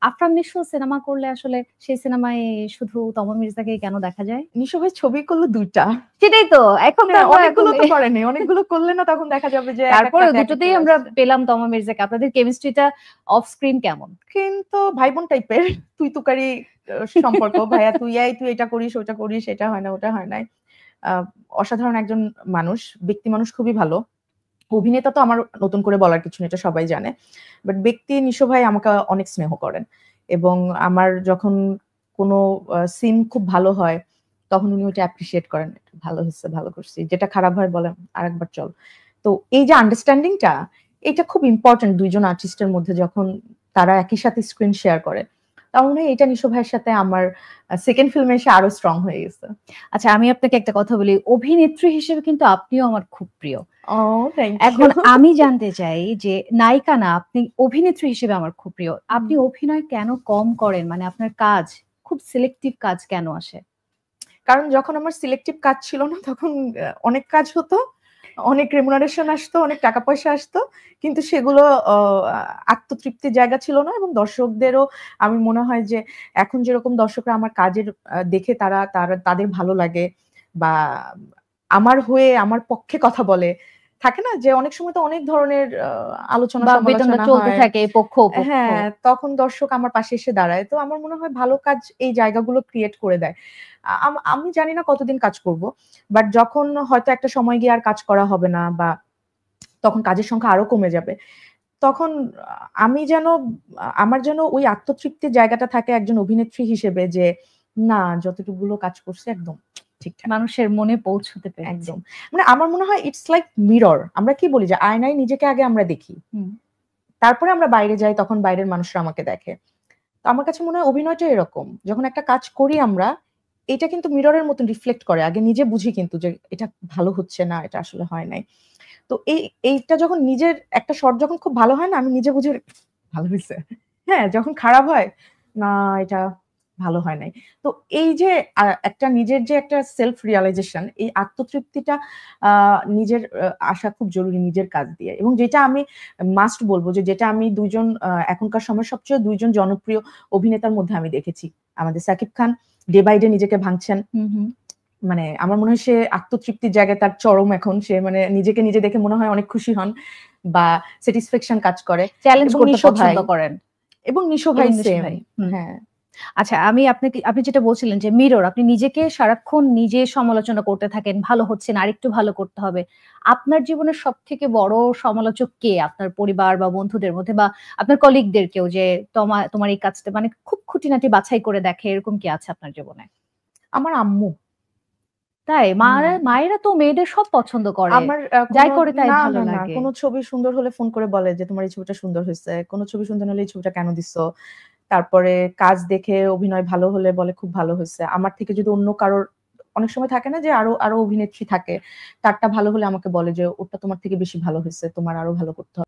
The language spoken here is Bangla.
আফরান নিশো সিনেমা করলে আসলে সেই সিনেমায় শুধু তমা মির্জাকে কেন দেখা যায়? নিশো ভাই ছবি করলো ২ টা। সেটাই তো। এখন তো আমরা অনেকগুলো তো করেনি। অনেগুলো করলে না তখন দেখা যাবে যে তারপরে দুটোতেই আমরা পেলাম তমা মির্জাকে। আপনাদের কেমিস্ট্রিটা অফ স্ক্রিন কেমন? কিন্তু ভাই বোন টাইপের তুই তুকারি সম্পর্ক। ভাইয়া তুই এটা করিস, ওটা করিস, এটা হয় না, ওটা হয় নাই। অসাধারণ একজন মানুষ, ব্যক্তি মানুষ খুবই ভালো। অভিনেতা তো আমার নতুন করে বলার কিছু নেই, এটা সবাই জানে। বাট ব্যক্তি নিশো ভাই আমাকে অনেক স্নেহ করেন এবং আমার যখন কোনো সিন খুব ভালো হয় তখন উনি ওটা অ্যাপ্রিশিয়েট করেন। ভালো হয়েছে, ভালো করছি। যেটা খারাপ হয় বলেন আরেকবার চল। তো এই যে আন্ডারস্ট্যান্ডিংটা এটা খুব ইম্পর্টেন্ট দুইজন আর্টিস্টের মধ্যে যখন তারা একই সাথে স্ক্রিন শেয়ার করে। তার মনে হয় এটা নিশো ভাইয়ের সাথে আমার সেকেন্ড ফিল্মে এসে আরো স্ট্রং হয়ে গেছে। আচ্ছা আমি আপনাকে একটা কথা বলি, অভিনেত্রী হিসেবে কিন্তু আপনিও আমার খুব প্রিয়। Thank you. এখন আমি জানতে চাই যে নায়িকা না, আপনি অভিনেত্রী হিসেবে আমার খুব প্রিয়। আপনি অভিনয় কেন কম করেন? মানে আপনার কাজ খুব সিলেক্টিভ কাজ কেন আসে? কারণ যখন আমার সিলেক্টিভ কাজ ছিল না তখন অনেক কাজ হতো, অনেক রেমুনারেশন আসতো, অনেক টাকা পয়সা আসতো, কিন্তু সেগুলো আত্মতৃপ্তির জায়গা ছিল না এবং দর্শকদেরও আমি মনে হয় যে এখন যেরকম দর্শকরা আমার কাজের দেখে তারা তাদের ভালো লাগে বা আমার হয়ে আমার পক্ষে কথা বলে, থাকে না যে অনেক সময় তো অনেক ধরনের আলোচনা সমালোচনা চলতে হয়, থাকে পক্ষ হ্যাঁ, তখন দর্শক আমার পাশে এসে দাঁড়ায়। তো আমার মনে হয় ভালো কাজ এই জায়গাগুলো ক্রিয়েট করে দেয়। আমি জানি না কতদিন কাজ করব। বাট যখন হয়তো একটা সময় গিয়ে আর কাজ করা হবে না বা তখন কাজের সংখ্যা আরো কমে যাবে। তখন আমি যেন আমার যেন ওই আত্মতৃপ্তির জায়গাটা থাকে একজন অভিনেত্রী হিসেবে যে না যতটুকুগুলো কাজ করছে একদম ঠিকঠাক। মানুষের মনে পৌঁছতে পেরেছি। একদম। মানে আমার মনে হয় ইটস লাইক মিরর। আমরা কি বলি যে আয়নায় নিজেকে আগে আমরা দেখি। তারপরে আমরা বাইরে যাই তখন বাইরের মানুষরা আমাকে দেখে। তো আমার কাছে মনে হয় অভিনয়টা এরকম। যখন একটা কাজ করি আমরা, এটা কিন্তু মিররের মতন রিফ্লেক্ট করে। আগে নিজে বুঝি কিন্তু যে এটা ভালো হচ্ছে না, এটা আসলে হয় নাই। তো এইটা যখন নিজের একটা শট যখন খুব ভালো হয় না, আমি নিজে বুঝে ভালো হইছে। হ্যাঁ, যখন খারাপ হয়, না এটা ভালো হয় নাই। তো এই যে একটা নিজের যে একটা সেলফ রিয়ালাইজেশন, এই আত্মতৃপ্তিটা নিজের আসা খুব জরুরি নিজের কাজ দিয়ে। এবং যেটা আমি মাস্ট বলব যে যেটা আমি ২ জন এখনকার সময়ের সবচেয়ে ২ জন জনপ্রিয় অভিনেতার মধ্যে আমি দেখেছি। আমাদের Shakib Khan day by day নিজেকে ভাঙছেন। মানে আমার মনে হয় সে আত্মতৃপ্তির জায়গায় তার চরম এখন। সে মানে নিজেকে নিজে দেখে মনে হয় অনেক খুশি হন বা স্যাটিসফ্যাকশন কাজ করে। চ্যালেঞ্জ করতে পছন্দ করেন। এবং নিশো ভাই সেম। হ্যাঁ। আচ্ছা আপনি যেটা বলছিলেন যে মিরর, আপনি নিজেকে সারাক্ষণ নিজে সমালোচনা করতে থাকেন, ভালো হচ্ছে না আরেকটু ভালো করতে হবে। আপনার জীবনের সবথেকে বড় সমালোচক কে? আপনার পরিবার বা বন্ধুদের মধ্যে বা আপনার কলিগদের কেউ যে তোমার এই কাজটা মানে খুব খুঁটিনাটি বাছাই করে দেখে, এরকম কি আছে আপনার জীবনে? আমার আম্মু। তাই? মায়েরা তো মেয়েদের সব পছন্দ করে। আমার যাই করে তাই ভালো লাগে। কোন ছবি সুন্দর হলে ফোন করে বলে যে তোমার এই ছবিটা সুন্দর হয়েছে। কোন ছবি সুন্দর হলে এই ছবিটা কেন দিছো? তারপরে কাজ দেখে অভিনয় ভালো হলে বলে খুব ভালো হয়েছে। আমার থেকে যদি অন্য কারোর অনেক সময় থাকে না যে আরো অভিনেত্রী থাকে, তারটা ভালো হলে আমাকে বলে যে ওটা তোমার থেকে বেশি ভালো হয়েছে, তোমার আরো ভালো করতে হবে।